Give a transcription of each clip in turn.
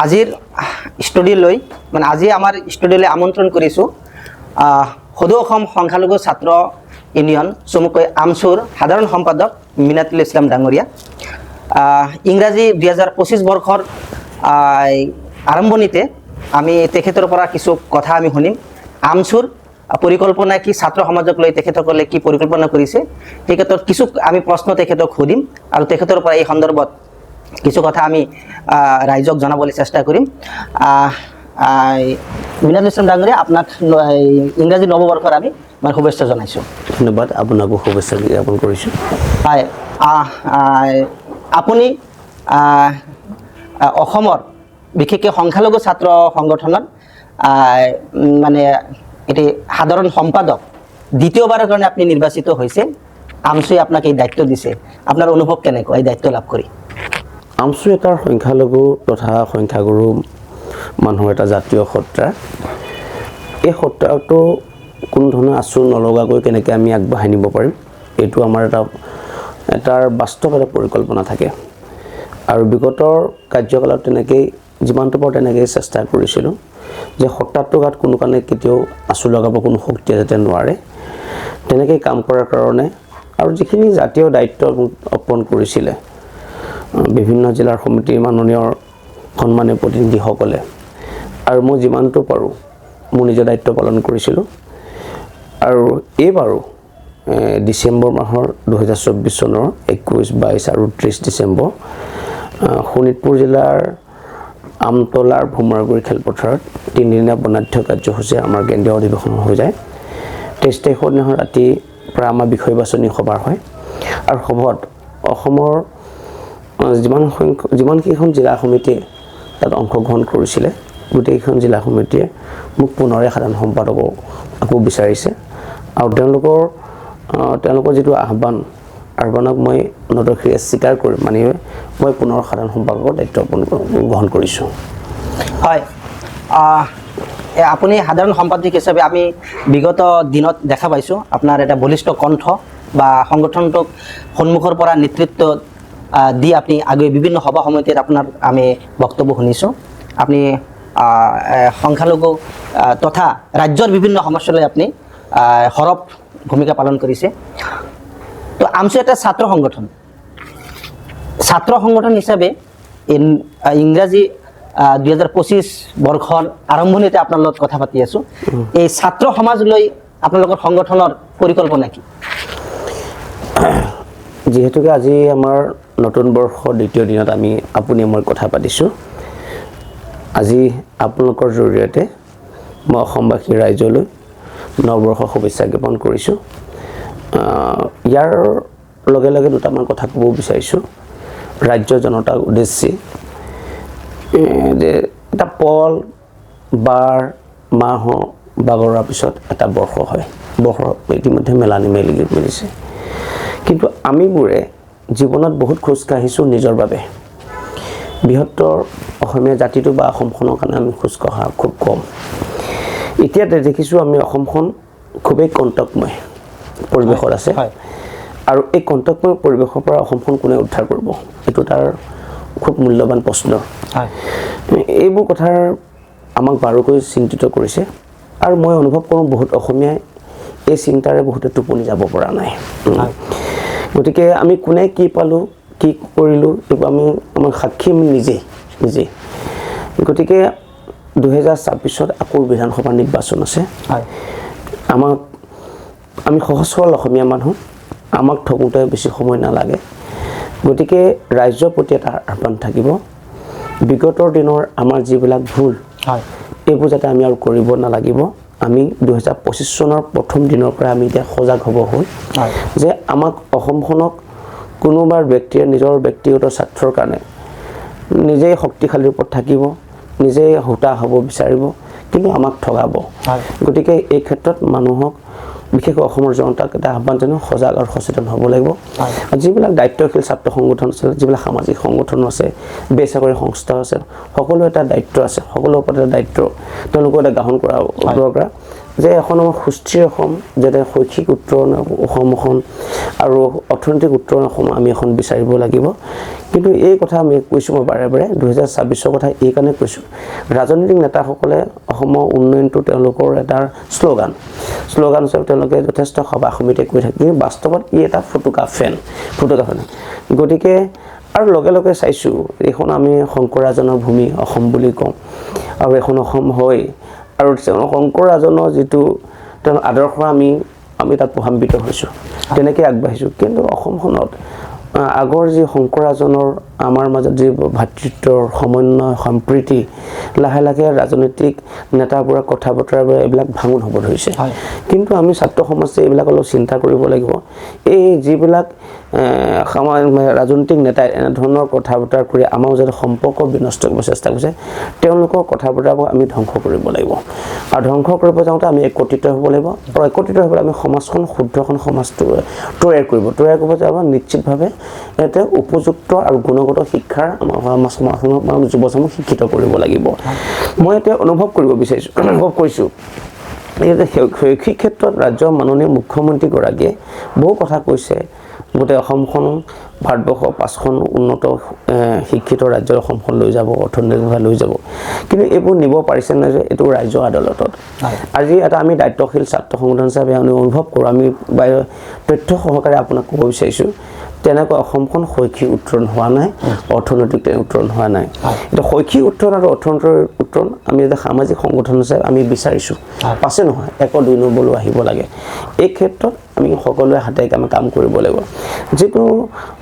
আজিৰ ষ্টুডিঅ'লৈ মানে আজি আমাৰ ষ্টুডিঅ'লৈ আমন্ত্ৰণ কৰিছোঁ সদৌ অসম সংখ্যালঘু ছাত্ৰ ইউনিয়ন চমুকৈ আমচুৰ সাধাৰণ সম্পাদক মিনাতুল ইছলাম ডাঙৰীয়া। ইংৰাজী 2025 বৰ্ষৰ আৰম্ভণিতে আমি তেখেতৰ পৰা কিছু কথা আমি শুনিম। আমচুৰ পৰিকল্পনা কি, ছাত্ৰ সমাজক লৈ তেখেতসকলে কি পৰিকল্পনা কৰিছে, সেই ক্ষেত্ৰত কিছু আমি প্ৰশ্ন তেখেতক সুধিম আৰু তেখেতৰ পৰা এই সন্দৰ্ভত কিছু কথা আমি ৰাইজক জনাবলৈ চেষ্টা কৰিম। মিনাতুল ইছলাম ডাঙৰীয়া, আপোনাক ইংৰাজী নৱবৰ্ষৰ আমি শুভেচ্ছা জনাইছোঁ। ধন্যবাদ, আপোনাকো শুভেচ্ছা জ্ঞাপন কৰিছোঁ। হয়, আপুনি অসমৰ বিশেষকৈ সংখ্যালঘু ছাত্ৰ সংগঠনত মানে এটি সাধাৰণ সম্পাদক দ্বিতীয়বাৰৰ কাৰণে আপুনি নিৰ্বাচিত হৈছে। আমচুৱে আপোনাক এই দায়িত্ব দিছে, আপোনাৰ অনুভৱ কেনেকুৱা এই দায়িত্ব লাভ কৰি? আমচু এটা সংখ্যালঘু তথা সংখ্যাগুৰু মানুহৰ এটা জাতীয় সত্তা। এই সত্তাটো কোনো ধৰণৰ আঁচোৰ নলগাকৈ কেনেকৈ আমি আগবঢ়াই নিব পাৰিম, এইটো আমাৰ এটাৰ বাস্তৱ এটা পৰিকল্পনা থাকে। আৰু বিগতৰ কাৰ্যকালত তেনেকৈয়ে যিমানটো পাৰোঁ তেনেকৈয়ে চেষ্টা কৰিছিলোঁ যে সত্তাটোৰ গাত কোনো কাৰণে কেতিয়াও আঁচোৰ লগাব কোনো শক্তিয়ে যাতে নোৱাৰে, তেনেকৈ কাম কৰাৰ কাৰণে আৰু যিখিনি জাতীয় দায়িত্ব অৰ্পণ কৰিছিলে বিভিন্ন জিলাৰ সমিতিৰ মাননীয় সন্মানীয় প্ৰতিনিধিসকলে, আৰু মই যিমানটো পাৰোঁ মোৰ নিজৰ দায়িত্ব পালন কৰিছিলোঁ। আৰু এইবাৰো ডিচেম্বৰ মাহৰ 2024 চনৰ 21, 22 আৰু 30 ডিচেম্বৰ শোণিতপুৰ জিলাৰ আমতলাৰ ভোমৰাগুৰি খেলপথাৰত 3দিনীয়া বৰ্ণাঢ্য কাৰ্যসূচী আমাৰ কেন্দ্ৰীয় অধিৱেশন হৈ যায়। 23 তাৰিখৰ দিনাখন ৰাতি প্ৰায় আমাৰ বিষয় বাছনি সভা হয়, আৰু সভাত অসমৰ যিমানকেইখন জিলা সমিতিয়ে তাত অংশগ্ৰহণ কৰিছিলে গোটেইকেইখন জিলা সমিতিয়ে মোক পুনৰে সাধাৰণ সম্পাদক আকৌ বিচাৰিছে, আৰু তেওঁলোকৰ যিটো আহ্বানক মই নদশিৰে স্বীকাৰ কৰি মানি মই পুনৰ সাধাৰণ সম্পাদকৰ দায়িত্ব গ্ৰহণ কৰিছোঁ। হয়, আপুনি সাধাৰণ সম্পাদক হিচাপে আমি বিগত দিনত দেখা পাইছোঁ আপোনাৰ এটা বলিষ্ঠ কণ্ঠ বা সংগঠনটোক সন্মুখৰ পৰা নেতৃত্ব দি আপুনি আগে বিভিন্ন সভা সমিতিত আপোনাৰ আমি বক্তব্য শুনিছোঁ। আপুনি সংখ্যালঘু তথা ৰাজ্যৰ বিভিন্ন সমস্যালৈ আপুনি সৰব ভূমিকা পালন কৰিছে। তো আমচু এটা ছাত্ৰ সংগঠন হিচাপে ইংৰাজী 2025 বৰ্ষৰ আৰম্ভণিতে আপোনাৰ লগত কথা পাতি আছোঁ। এই ছাত্ৰ সমাজলৈ আপোনালোকৰ সংগঠনৰ পৰিকল্পনা কি? যিহেতুকে আজি আমাৰ নতুন বৰ্ষৰ দ্বিতীয় দিনত আপুনি মই কথা পাতিছোঁ, আজি আপোনালোকৰ জৰিয়তে মই অসমবাসী ৰাইজলৈ নৱবৰ্ষৰ শুভেচ্ছা জ্ঞাপন কৰিছোঁ। ইয়াৰ লগে লগে দুটামান কথা ক'ব বিচাৰিছোঁ ৰাজ্য জনতাৰ উদ্দেশ্যে, যে এটা পল বাৰ মাহ বাগৰাৰ পিছত এটা বৰ্ষ হয়, বৰ্ষ ইতিমধ্যে মেলিছে, কিন্তু আমিবোৰে জীৱনত বহুত খোজ কাঢ়িছোঁ নিজৰ বাবে। বৃহত্তৰ অসমীয়া জাতিটো বা অসমখনৰ কাৰণে আমি খোজ কঢ়া খুব কম। এতিয়া দেখিছোঁ আমি অসমখন খুবেই কণ্টকময় পৰিৱেশত আছে, আৰু এই কণ্টকময় পৰিৱেশৰ পৰা অসমখন কোনে উদ্ধাৰ কৰিব, এইটো তাৰ খুব মূল্যৱান প্ৰশ্ন। এইবোৰ কথাৰ আমাক বাৰুকৈ চিন্তিত কৰিছে, আৰু মই অনুভৱ কৰোঁ বহুত অসমীয়াই এই চিন্তাৰে বহুতে টোপনি যাব পৰা নাই। গতিকে আমি কোনে কি পালোঁ কি কৰিলোঁ এইবোৰ আমাৰ সাক্ষী নিজেই। গতিকে 2026 আকৌ বিধানসভা নিৰ্বাচন আছে। আমি সহজ সৰল অসমীয়া মানুহ, আমাক ঠগোতে বেছি সময় নালাগে। গতিকে ৰাইজৰ প্ৰতি এটা আহ্বান থাকিব, বিগতৰ দিনৰ আমাৰ যিবিলাক ভুল এইবোৰ যাতে আমি আৰু কৰিব নালাগিব। আমি 2025 চনৰ প্ৰথম দিনৰ পৰা আমি এতিয়া সজাগ হ'ব হ'ল যে আমাক অসমখনক কোনোবা ব্যক্তিয়ে নিজৰ ব্যক্তিগত স্বাৰ্থৰ কাৰণে নিজেই শক্তিশালী ৰূপত থাকিব, নিজেই হোতা হ'ব বিচাৰিব, কিন্তু আমাক ঠগাব। গতিকে এই ক্ষেত্ৰত মানুহক বিশেষকৈ অসমৰ জনতাক এটা আহ্বান জনাওঁ, সজাগ আৰু সচেতন হ'ব লাগিব। যিবিলাক দায়িত্বশীল ছাত্ৰ সংগঠন আছে, যিবিলাক সামাজিক সংগঠন আছে, বেচৰকাৰী সংস্থা আছে, সকলো এটা দায়িত্ব আছে, সকলোৰ ওপৰত এটা দায়িত্ব তেওঁলোকৰ এটা গ্ৰহণ কৰা দৰকাৰ যে এখন আমাৰ সুস্থিৰ অসম, যাতে শৈক্ষিক উত্তৰণ অসম এখন আৰু অৰ্থনৈতিক উত্তৰণ অসম আমি এখন বিচাৰিব লাগিব। কিন্তু এই কথা আমি কৈছোঁ, মই বাৰে বাৰে 2026 কথা এই কাৰণে কৈছোঁ, ৰাজনৈতিক নেতাসকলে অসমৰ উন্নয়নটো তেওঁলোকৰ এটা শ্লোগান হিচাপে তেওঁলোকে যথেষ্ট সভা সমিতিয়ে কৈ থাকে, কিন্তু বাস্তৱত ই এটা ফুটুকা ফেন। গতিকে আৰু লগে লগে চাইছোঁ, এইখন আমি শংকৰ ৰাজনৰ ভূমি অসম বুলি কওঁ, আৰু এখন অসম হয়, আৰু শংকৰ ৰাজনৰ যিটো তেওঁৰ আদৰ্শ আমি তাত প্ৰভাৱিত হৈছোঁ, তেনেকৈ আগবাঢ়িছোঁ। কিন্তু অসমখনত আগৰ যি শংকৰ ৰাজনৰ আমাৰ মাজত যি ভাতৃত্বৰ সমন্বয় সম্প্ৰীতি লাহে লাহে ৰাজনৈতিক নেতাবোৰৰ কথা বতৰাবোৰে এইবিলাক ভাঙোন হ'ব ধৰিছে। কিন্তু আমি ছাত্ৰ সমাজে এইবিলাক অলপ চিন্তা কৰিব লাগিব। এই যিবিলাক ৰাজনৈতিক নেতাই এনেধৰণৰ কথা বতৰা কৰি আমাৰ মাজত সম্পৰ্ক বিনষ্ট কৰিব চেষ্টা কৰিছে, তেওঁলোকৰ কথা বতৰাবোৰ আমি ধ্বংস কৰিব লাগিব। আৰু ধ্বংস কৰিব যাওঁতে আমি একত্ৰিত হ'ব লাগিব, আৰু একত্ৰিত হ'বলৈ আমি সমাজখন শুদ্ধ এখন সমাজ তৈয়াৰ কৰিব যাব নিশ্চিতভাৱে ইয়াতে উপযুক্ত আৰু গুণগত শিক্ষাৰ আমাৰ সমাজখনক যুৱচামক শিক্ষিত কৰিব লাগিব। মই এতিয়া অনুভৱ কৰিছোঁ ইয়াতে শৈক্ষিক ক্ষেত্ৰত ৰাজ্যৰ মাননীয় মুখ্যমন্ত্ৰীগৰাকীয়ে বহু কথা কৈছে, গোটেই অসমখন ভাৰতবৰ্ষৰ 5খন উন্নত শিক্ষিত ৰাজ্যৰ অসমখন লৈ যাব, অৰ্থনৈতিকভাৱে লৈ যাব, কিন্তু এইবোৰ নিব পাৰিছে নাই যে এইটো ৰাজ্যৰ আদালতত। আজি এটা আমি দায়িত্বশীল ছাত্ৰ সংগঠন হিচাপে আমি অনুভৱ কৰোঁ, আমি তথ্য সহকাৰে আপোনাক ক'ব বিচাৰিছোঁ, তেনেকৈ অসমখন শৈক্ষিক উত্তৰণ হোৱা নাই, অৰ্থনৈতিক উত্তৰণ হোৱা নাই। এতিয়া শৈক্ষিক উত্তৰণ আৰু অৰ্থনৈতিক উত্তৰণ আমি এটা সামাজিক সংগঠন হিচাপে আমি বিচাৰিছোঁ, পাছে নহয় 1-2 নম্বৰলৈ আহিব লাগে। এই ক্ষেত্ৰত আমি সকলোৱে হাতে কামে কাম কৰিব লাগিব, যিটো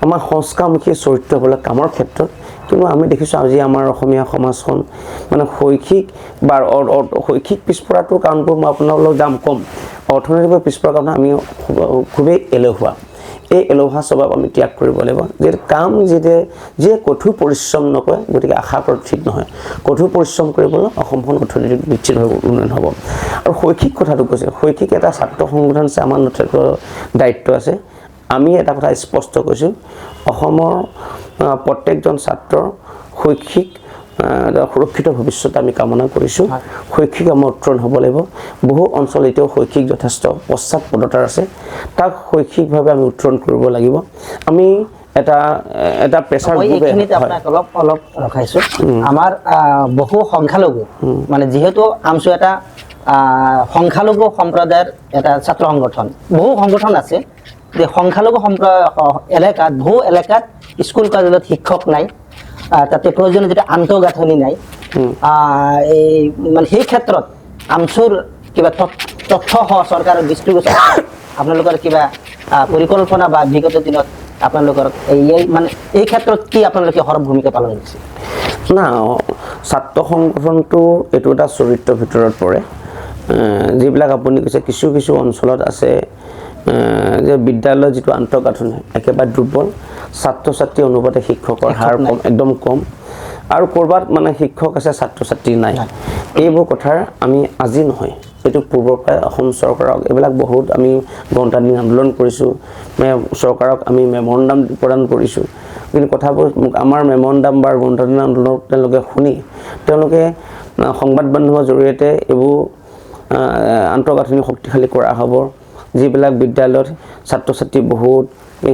আমাৰ সংস্কাৰমুখী চৰিত্ৰ হ'বলৈ কামৰ ক্ষেত্ৰত। কিন্তু আমি দেখিছোঁ আজি আমাৰ অসমীয়া সমাজখন মানে শৈক্ষিক পিছপৰাটোৰ কাৰণবোৰ মই আপোনালোকক দাম কম, অৰ্থনৈতিকভাৱে পিছপৰা কাৰণে আমি খুবেই এলেহুৱা। এই এলেহুৱা স্বভাৱ আমি ত্যাগ কৰিব লাগিব। যে কাম যিয়ে কঠোৰ পৰিশ্ৰম নকৰে, গতিকে আশা কৰাটো ঠিক নহয়। কঠোৰ পৰিশ্ৰম কৰিবলৈ অসমখন অৰ্থনৈতিক নিশ্চিতভাৱে উন্নয়ন হ'ব। আৰু শৈক্ষিক কথাটো কৈছে, শৈক্ষিক এটা ছাত্ৰ সংগঠন আছে, আমাৰ যথেষ্ট দায়িত্ব আছে। আমি এটা কথা স্পষ্ট কৈছোঁ, অসমৰ প্ৰত্যেকজন ছাত্ৰৰ শৈক্ষিক সুৰক্ষিত ভৱিষ্যত আমি কামনা কৰিছোঁ। শৈক্ষিক আমাৰ উত্তৰণ হ'ব লাগিব। বহু অঞ্চল এতিয়াও শৈক্ষিক যথেষ্ট পশ্চাৎপদতাৰ আছে, তাক শৈক্ষিকভাৱে আমি উত্তৰণ কৰিব লাগিব। আমি এটা প্ৰেছাৰ অলপ ৰখাইছোঁ। আমাৰ বহু সংখ্যালঘু মানে যিহেতু আমছু এটা সংখ্যালঘু সম্প্ৰদায়ৰ এটা ছাত্ৰ সংগঠন, বহু সংগঠন আছে যে সংখ্যালঘু এলেকাত বহু এলেকাত স্কুল কলেজত শিক্ষক নাই, তাতে প্ৰয়োজনীয় যিটো আন্তঃগাঁথনি নাই। এই মানে সেই ক্ষেত্ৰত আমছুৰ কিবা তথ্য চৰকাৰৰ দৃষ্টিগোচৰ আপোনালোকৰ কিবা পৰিকল্পনা বা বিগত দিনত আপোনালোকৰ এই ক্ষেত্ৰত কি আপোনালোকে সৰব ভূমিকা পালন কৰিছে? না, ছাত্ৰ সংগঠনটো এইটো এটা চৰিত্ৰৰ ভিতৰত পৰে। যিবিলাক আপুনি কৈছে কিছু অঞ্চলত আছে যে বিদ্যালয়ৰ যিটো আন্তঃগাঁথনি একেবাৰে দুৰ্বল, ছাত্ৰ ছাত্ৰী অনুপাতে শিক্ষকৰ হাৰ কম, একদম কম, আৰু ক'ৰবাত মানে শিক্ষক আছে ছাত্ৰ ছাত্ৰী নাই। এইবোৰ কথাৰ আমি আজি নহয়, এইটো পূৰ্বৰ পৰাই অসম চৰকাৰক এইবিলাক বহুত আমি গণতান্ত্ৰিক আন্দোলন কৰিছোঁ, চৰকাৰক আমি মেমৰেণ্ডাম প্ৰদান কৰিছোঁ। কিন্তু কথাবোৰ আমাৰ মেমৰেণ্ডাম বা গণতান্ত্ৰিক আন্দোলনক তেওঁলোকে শুনি তেওঁলোকে সংবাদ মাধ্যমৰ জৰিয়তে এইবোৰ আন্তঃগাঁথনি শক্তিশালী কৰা হ'ব। যিবিলাক বিদ্যালয়ত ছাত্ৰ ছাত্ৰী বহুত,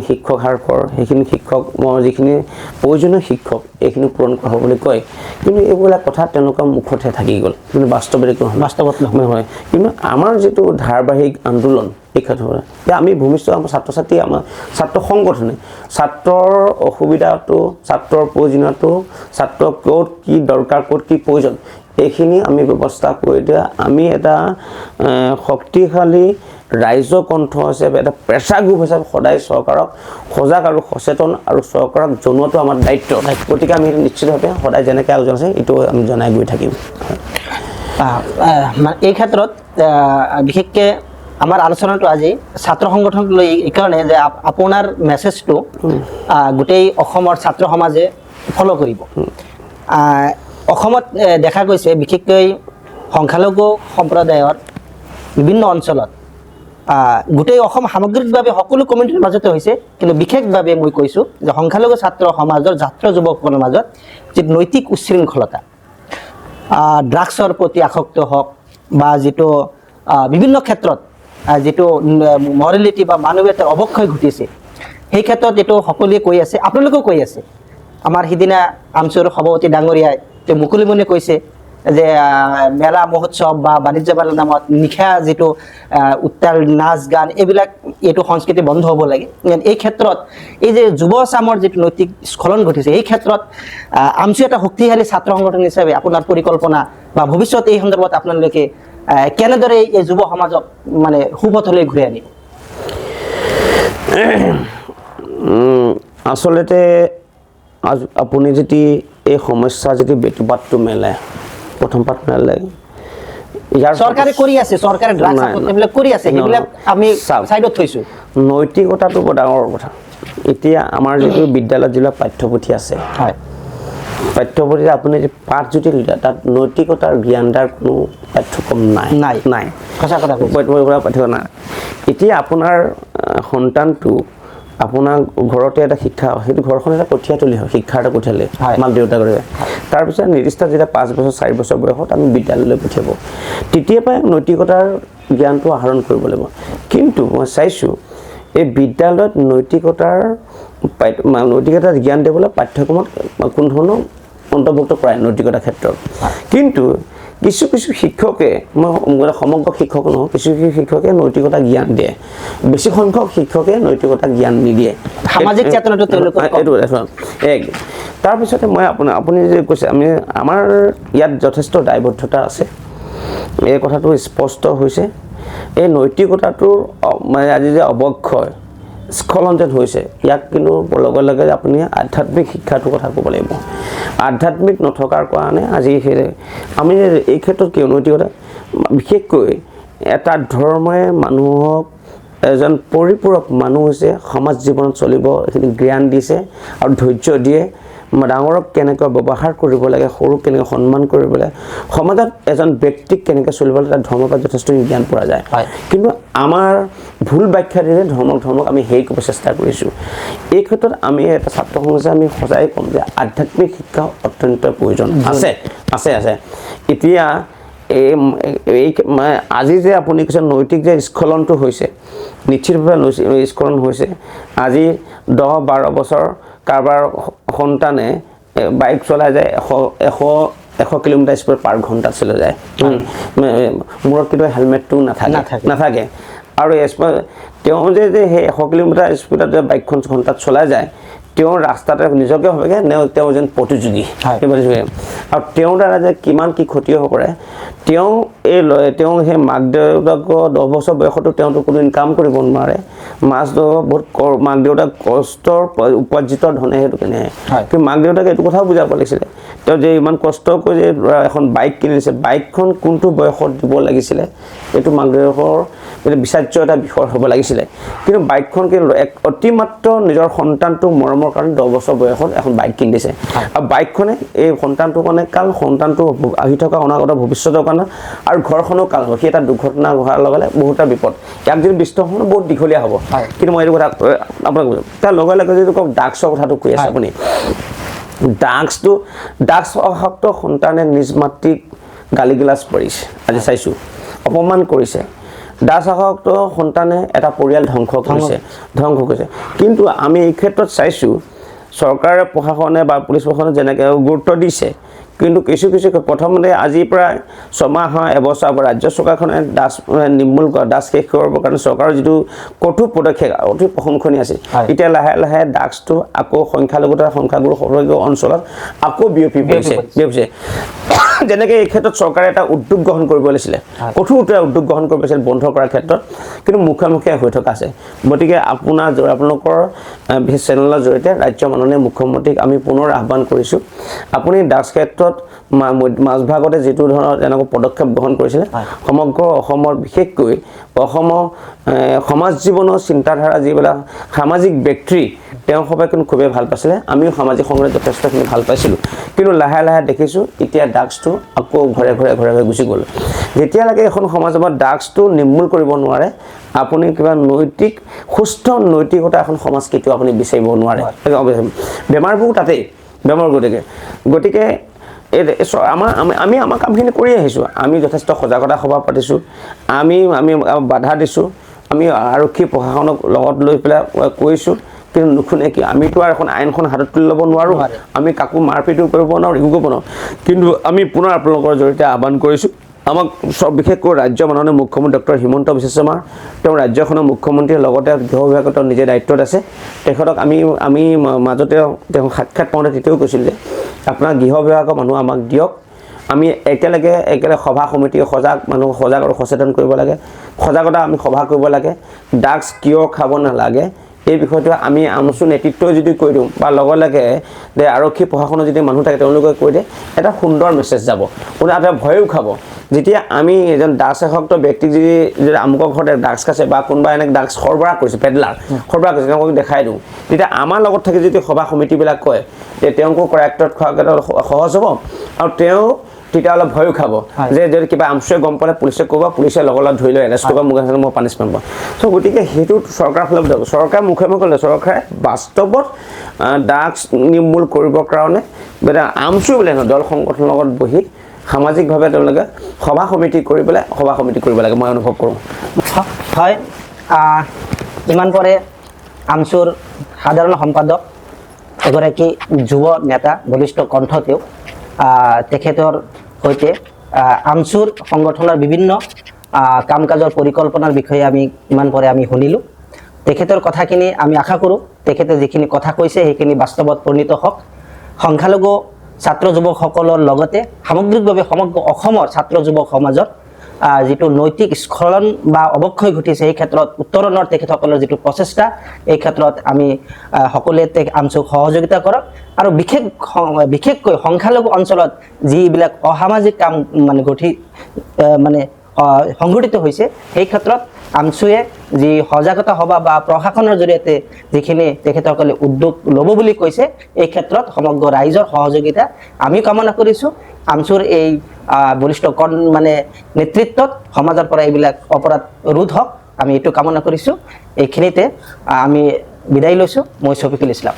শিক্ষক হাৰ সেইখিনি শিক্ষক যিখিনি প্ৰয়োজনীয় শিক্ষক এইখিনি পূৰণ কৰা হ'ব বুলি কয়, কিন্তু এইবিলাক কথা তেওঁলোকৰ মুখতহে থাকি গ'ল, কিন্তু বাস্তৱত নহয়। কিন্তু আমাৰ যিটো ধাৰাবাহিক আন্দোলন এই ক্ষেত্ৰত আমি ভূমিষ্ঠ আমাৰ ছাত্ৰ ছাত্ৰী, আমাৰ ছাত্ৰ সংগঠনে ছাত্ৰৰ অসুবিধাটো, ছাত্ৰৰ প্ৰয়োজনীয়টো, ছাত্ৰৰ ক'ত কি দৰকাৰ, ক'ত কি প্ৰয়োজন, এইখিনি আমি ব্যৱস্থা কৰি দিয়া। আমি এটা শক্তিশালী ৰাইজৰ কণ্ঠ হিচাপে, এটা প্ৰেছাৰ গ্ৰুপ হিচাপে সদায় চৰকাৰক সজাগ আৰু সচেতন আৰু চৰকাৰক জনোৱাটো আমাৰ দায়িত্ব। গতিকে আমি নিশ্চিতভাৱে সদায় যেনেকৈ আয়োজন আছে এইটো আমি জনাই গৈ থাকিম। এই ক্ষেত্ৰত বিশেষকৈ আমাৰ আলোচনাটো আজি ছাত্ৰ সংগঠনক লৈ এইকাৰণে যে আপোনাৰ মেছেজটো গোটেই অসমৰ ছাত্ৰ সমাজে ফ'ল' কৰিব। অসমত দেখা গৈছে বিশেষকৈ সংখ্যালঘু সম্প্ৰদায়ৰ বিভিন্ন অঞ্চলত, গোটেই অসম সামগ্ৰিকভাৱে সকলো কমিউনিটিৰ মাজতে হৈছে, কিন্তু বিশেষভাৱে মই কৈছোঁ যে সংখ্যালঘু ছাত্ৰ সমাজৰ ছাত্ৰ যুৱকসকলৰ মাজত যি নৈতিক উচ্ছৃংখলতা, ড্ৰাগছৰ প্ৰতি আসক্ত হওক বা যিটো বিভিন্ন ক্ষেত্ৰত যিটো মৰেলিটি বা মানৱীয়তাৰ অৱক্ষয় ঘটিছে সেই ক্ষেত্ৰত এইটো সকলোৱে কৈ আছে, আপোনালোকেও কৈ আছে। আমাৰ সিদিনা আমচুৰ সভাপতি ডাঙৰীয়াই তেওঁ মুকলিমনে কৈছে যে মেলা মহোৎসৱ বা বাণিজ্য মেলাৰ নামত নিশা যিটো উত্তাল নাচ গান এইবিলাক এইটো সংস্কৃতি বন্ধ হ'ব লাগে। এই ক্ষেত্ৰত এই যে যুৱ চামৰ যিটো নৈতিক স্খলন ঘটিছে এই ক্ষেত্ৰত আমচু এটা শক্তিশালী ছাত্ৰ সংগঠন হিচাপে আপোনাৰ পৰিকল্পনা বা ভৱিষ্যত এই সন্দৰ্ভত আপোনালোকে কেনেদৰে এই যুৱ সমাজক মানে সুপথলৈ ঘূৰাই আনিব? আচলতে আপুনি যদি এই সমস্যা যদি বেটুপাতটো মেলে প্ৰথম পাত মেলে ইয়াৰ চৰকাৰে কৰি আছে, চৰকাৰে ড্ৰাগছ এইবিলাক কৰি আছে, সেইবিলাক আমি চাইডত থৈছোঁ। নৈতিকতাটো বৰ ডাঙৰ কথা। এতিয়া আমাৰ যিটো বিদ্যালয়ত যিবিলাক পাঠ্যপুথি আছে হয়, পাঠ্যপুথিত আপুনি যদি পাঠ যদি লিখে তাত নৈতিকতাৰ জ্ঞান দিয়াৰ কোনো পাঠ্যক্ৰম নাই। সঁচা কথা পাঠ্যক্ৰম নাই। এতিয়া আপোনাৰ সন্তানটো আপোনাৰ ঘৰতে এটা শিক্ষা, সেইটো ঘৰখন এটা কঠীয়া তুলি হয়, শিক্ষাৰ এটা কঠীয়ালে মাক দেউতাকে। তাৰপিছত নিৰ্দিষ্ট যেতিয়া 5 বছৰ 4 বছৰ বয়সত আমি বিদ্যালয়লৈ পঠিয়াব, তেতিয়াৰ পৰাই নৈতিকতাৰ জ্ঞানটো আহৰণ কৰিব লাগিব। কিন্তু মই চাইছোঁ এই বিদ্যালয়ত নৈতিকতাৰ জ্ঞান দিবলৈ পাঠ্যক্ৰমত কোনো ধৰণৰ অন্তৰ্ভুক্ত কৰায় নৈতিকতাৰ ক্ষেত্ৰত। কিন্তু কিছু শিক্ষকে, মই সমগ্ৰ শিক্ষক নহয়, কিছু শিক্ষকে নৈতিকতা জ্ঞান দিয়ে, বেছি সংখ্যক শিক্ষকে নৈতিকতা জ্ঞান নিদিয়ে। সামাজিক চেতনাটো এইটো এক। তাৰপিছতে মই আপুনি যে কৈছে আমাৰ ইয়াত যথেষ্ট দায়বদ্ধতা আছে, এই কথাটো স্পষ্ট হৈছে। এই নৈতিকতাটোৰ মানে আজি যে অৱক্ষয় স্খলন যেন হৈছে, ইয়াক কিন্তু লগে লগে আপুনি আধ্যাত্মিক শিক্ষাটোৰ কথা ক'ব লাগিব। আধ্যাত্মিক নথকাৰ কাৰণে আজি আমি এই ক্ষেত্ৰত কি নৈতিকতা, বিশেষকৈ এটা ধৰ্মই মানুহক এজন পৰিপূৰক মানুহ হৈছে, সমাজ জীৱনত চলিব এইখিনি জ্ঞান দিছে আৰু ধৈৰ্য দিয়ে, ডাঙৰক কেনেকৈ ব্যৱহাৰ কৰিব লাগে, সৰুক কেনেকৈ সন্মান কৰিব লাগে, সমাজত এজন ব্যক্তিক কেনেকৈ চলিব লাগে তাত ধৰ্মৰ পৰা যথেষ্ট জ্ঞান পোৱা যায়। কিন্তু আমাৰ ভুল ব্যাখ্যা দিলে ধৰ্মক আমি হেৰি কৰিব চেষ্টা কৰিছোঁ। এই ক্ষেত্ৰত আমি এটা ছাত্ৰ সমাজে আমি সজাই ক'ম যে আধ্যাত্মিক শিক্ষা অত্যন্ত প্ৰয়োজন আছে। এতিয়া আজি যে আপুনি কৈছে নৈতিক যে স্খলনটো হৈছে, নিশ্চিতভাৱে স্খলন হৈছে। আজি 10-12 বছৰ কাৰোবাৰ সন্তানে বাইক চলাই যায় 100 কিলোমিটাৰ স্পীডত পাৰ ঘণ্টাত চলাই যায়, মূৰত কিন্তু হেলমেটটো নাথাকে। আৰু তেওঁ যে সেই 100 কিলোমিটাৰ স্পীডত যে বাইকখন ঘণ্টাত চলাই যায়, তেওঁ ৰাস্তাতে নিজকে ভাবেগে তেওঁ এজন প্ৰতিযোগী। আৰু তেওঁৰ দ্বাৰা যে কিমান কি ক্ষতি হ'ব পাৰে, তেওঁ সেই মাক দেউতাকৰ 10 বছৰ বয়সতো তেওঁতো কোনো ইনকাম কৰিব নোৱাৰে, বহুত মাক দেউতাক কষ্টৰ উপাৰ্জিত ধনে সেইটো কেনে। কিন্তু মাক দেউতাকে এইটো কথাও বুজাব লাগিছিলে, তেওঁ যে ইমান কষ্ট কৰি যে এখন বাইক কিনি দিছে, বাইকখন কোনটো বয়সত দিব লাগিছিলে এইটো মাক দেউতাকৰ বিচাৰ্য এটা বিষয় হ'ব লাগিছিলে। কিন্তু বাইকখন অতিমাত্ৰ নিজৰ সন্তানটোক মৰমৰ কাৰণে 10 বছৰ বয়সত এখন বাইক কিনি দিছে। আৰু বাইকখনে এই সন্তানটোৰ কাৰণে কাল, সন্তানটো আহি থকা অনাগত ভৱিষ্যতৰ কাৰণে আৰু ঘৰখনো কাল হ'ব। সেই এটা দুৰ্ঘটনা হোৱাৰ লগে লগে বহুতটা বিপদ, ইয়াক যদি বিশ্লেষণ বহুত দীঘলীয়া হ'ব। কিন্তু মই এইটো কথা আপোনাক কৈছোঁ, তাৰ লগে লগে যদি কওক ড্ৰাগছৰ কথাটো কৈ আছে আপুনি, ড্ৰাগছ আসক্ত সন্তানে নিজ মাতৃক গালি গালাজ কৰিছে, আজি চাইছোঁ অপমান কৰিছে। ড্ৰাগছ আসক্ত সন্তানে এটা পৰিয়াল ধ্বংস কৰিছে। কিন্তু আমি এই ক্ষেত্ৰত চাইছোঁ চৰকাৰে প্ৰশাসনে বা পুলিচ প্ৰশাসনে যেনেকৈ গুৰুত্ব দিছে, কিন্তু কিছু প্ৰথমতে আজিৰ পৰা 6 মাহ 1 বছৰ আগত ৰাজ্য চৰকাৰখনে ড্ৰাগছ নিৰ্মূল কৰা, ড্ৰাগছ শেষ কৰিবৰ কাৰণে চৰকাৰৰ যিটো কঠোৰ পদক্ষেপ অতি প্ৰশংসনীয় আছিল। এতিয়া লাহে লাহে ড্ৰাগছটো আকৌ সংখ্যাগুৰু অঞ্চলত আকৌ বিয়পি পৰিছে। যেনেকৈ এই ক্ষেত্ৰত চৰকাৰে এটা উদ্যোগ গ্ৰহণ কৰিব লাগিছিলে, কঠোৰ উদ্যোগ গ্ৰহণ কৰিব লাগিছিল বন্ধ কৰাৰ ক্ষেত্ৰত, কিন্তু মুখে হৈ থকা আছে। গতিকে আপোনালোকৰ চেনেলৰ জৰিয়তে ৰাজ্যৰ মাননীয় মুখ্যমন্ত্ৰীক আমি পুনৰ আহ্বান কৰিছোঁ, আপুনি ড্ৰাগছ ক্ষেত্ৰত মাজভাগতে যিটো ধৰণৰ এনেকুৱা পদক্ষেপ গ্ৰহণ কৰিছিলে, সমগ্ৰ অসমৰ বিশেষকৈ অসমৰ সমাজ জীৱনৰ চিন্তাধাৰা যিবিলাক সামাজিক ব্যক্তি তেওঁসবে কিন্তু খুবেই ভাল পাইছিলে, আমিও সামাজিক সংগঠনে যথেষ্টখিনি ভাল পাইছিলোঁ। কিন্তু লাহে লাহে দেখিছোঁ এতিয়া ড্ৰাগছটো আকৌ ঘৰে গুচি গ'ল। যেতিয়ালৈকে এখন সমাজত ড্ৰাগছটো নিৰ্মূল কৰিব নোৱাৰে, আপুনি কিবা সুস্থ নৈতিকতা এখন সমাজ কেতিয়াও আপুনি বিচাৰিব নোৱাৰে। বেমাৰবোৰ তাতেই গতিকে আমি আমাৰ কামখিনি কৰি আহিছোঁ। আমি যথেষ্ট সজাগতা সভা পাতিছোঁ, আমি বাধা দিছোঁ, আমি আৰক্ষী প্ৰশাসনক লগত লৈ পেলাই কৈছোঁ, কিন্তু নুশুনে কি। আমিতো আৰু এখন আইনখন হাতত তুলি ল'ব নোৱাৰোঁ, আমি কাকো মাৰপিটো কৰিব নোৱাৰোঁ, একো কৰিব নোৱাৰোঁ। কিন্তু আমি পুনৰ আপোনালোকৰ জৰিয়তে আহ্বান কৰিছোঁ, আমাক বিশেষকৈ ৰাজ্যৰ মাননীয় মুখ্যমন্ত্ৰী ডক্টৰ হিমন্ত বিশ্ব শৰ্মা, তেওঁ ৰাজ্যখনৰ মুখ্যমন্ত্ৰীৰ লগতে গৃহ বিভাগত নিজে দায়িত্বত আছে। তেখেতক আমি মাজতে তেওঁ সাক্ষাৎ পাওঁতে তেতিয়াও কৈছিল যে আপোনাৰ গৃহ বিভাগৰ মানুহ আমাক দিয়ক, আমি একেলগে সভা সমিতি মানুহ সজাগ আৰু সচেতন কৰিব লাগে, সজাগতা আমি সভা কৰিব লাগে। ড্ৰাগছ কিয় খাব নালাগে এই বিষয়টো আমি আমচু নেতৃত্বই যদি কৈ দিওঁ বা লগে লগে যে আৰক্ষী প্ৰশাসনৰ যদি মানুহ থাকে তেওঁলোকে কৈ দিয়ে, এটা সুন্দৰ মেছেজ যাব, কোনো এটা ভয়ো খাব। যেতিয়া আমি এজন ড্ৰাগছাসক্ত ব্যক্তিক যদি আমুকৰ ঘৰতে ড্ৰাগছ খাইছে বা কোনোবা এনে ড্ৰাগছ সৰবৰাহ কৰিছে, পেডলাৰ সৰবৰাহ কৰিছে, তেওঁলোকক দেখাই দিওঁ, তেতিয়া আমাৰ লগত থাকি যদি সভা সমিতিবিলাক কয় যে তেওঁকো কৰায়ত্বত খোৱাটো সহজ হ'ব, আৰু তেওঁ তেতিয়া অলপ ভয়ো খাব যে যদি কিবা আমচুৱে গম পালে পুলিচে ক'ব, পুলিচে লগত ধৰি লৈ এৰেষ্ট কৰিব, মোক পানিছমেণ্ট পাব। চ' গতিকে সেইটো চৰকাৰৰ ফালে যাব। চৰকাৰে মুখে ক'লে চৰকাৰে বাস্তৱত ড্ৰাগছ নিৰ্মূল কৰিবৰ কাৰণে আমচু বোলে নহয়, দল সংগঠনৰ লগত বহি সামাজিকভাৱে তেওঁলোকে সভা সমিতি কৰি পেলাই সভা সমিতি কৰিব লাগে, মই অনুভৱ কৰোঁ। হয়, ইমান পৰে আমচুৰ সাধাৰণ সম্পাদক, এগৰাকী যুৱ নেতা, বলিষ্ঠ কণ্ঠ তেওঁ, তেখেতৰ সৈতে আমচুৰ সংগঠনৰ বিভিন্ন কাম কাজৰ পৰিকল্পনাৰ বিষয়ে ইমান পৰে আমি শুনিলোঁ। তেখেতৰ কথাখিনি আমি আশা কৰোঁ তেখেতে যিখিনি কথা কৈছে সেইখিনি বাস্তৱত পৰিণত হওক। সংখ্যালঘু ছাত্ৰ যুৱকসকলৰ লগতে সামগ্ৰিকভাৱে সমগ্ৰ অসমৰ ছাত্ৰ যুৱক সমাজৰ যিটো নৈতিক স্খলন বা অৱক্ষয় ঘটিছে, এই ক্ষেত্ৰত উত্তৰণৰ তেখেতসকলৰ যিটো প্ৰচেষ্টা, এই ক্ষেত্ৰত আমি সকলোৱে আমচুক সহযোগিতা কৰক। আৰু বিশেষকৈ সংখ্যালঘু অঞ্চলত যিবিলাক অসামাজিক কাম সংঘটিত হৈছে, সেই ক্ষেত্ৰত আমচুৱে যি সজাগতা সভা বা প্ৰশাসনৰ জৰিয়তে যিখিনি তেখেতসকলে উদ্যোগ ল'ব বুলি কৈছে, এই ক্ষেত্ৰত সমগ্ৰ ৰাইজৰ সহযোগিতা আমি কামনা কৰিছোঁ। আমচুৰ এই বলিষ্ঠ নেতৃত্বত সমাজৰ পৰা এইবিলাক অপৰাধ ৰোধ হওক, আমি এইটো কামনা কৰিছোঁ। এইখিনিতে আমি বিদায় লৈছোঁ। মই শফিকুল ইছলাম।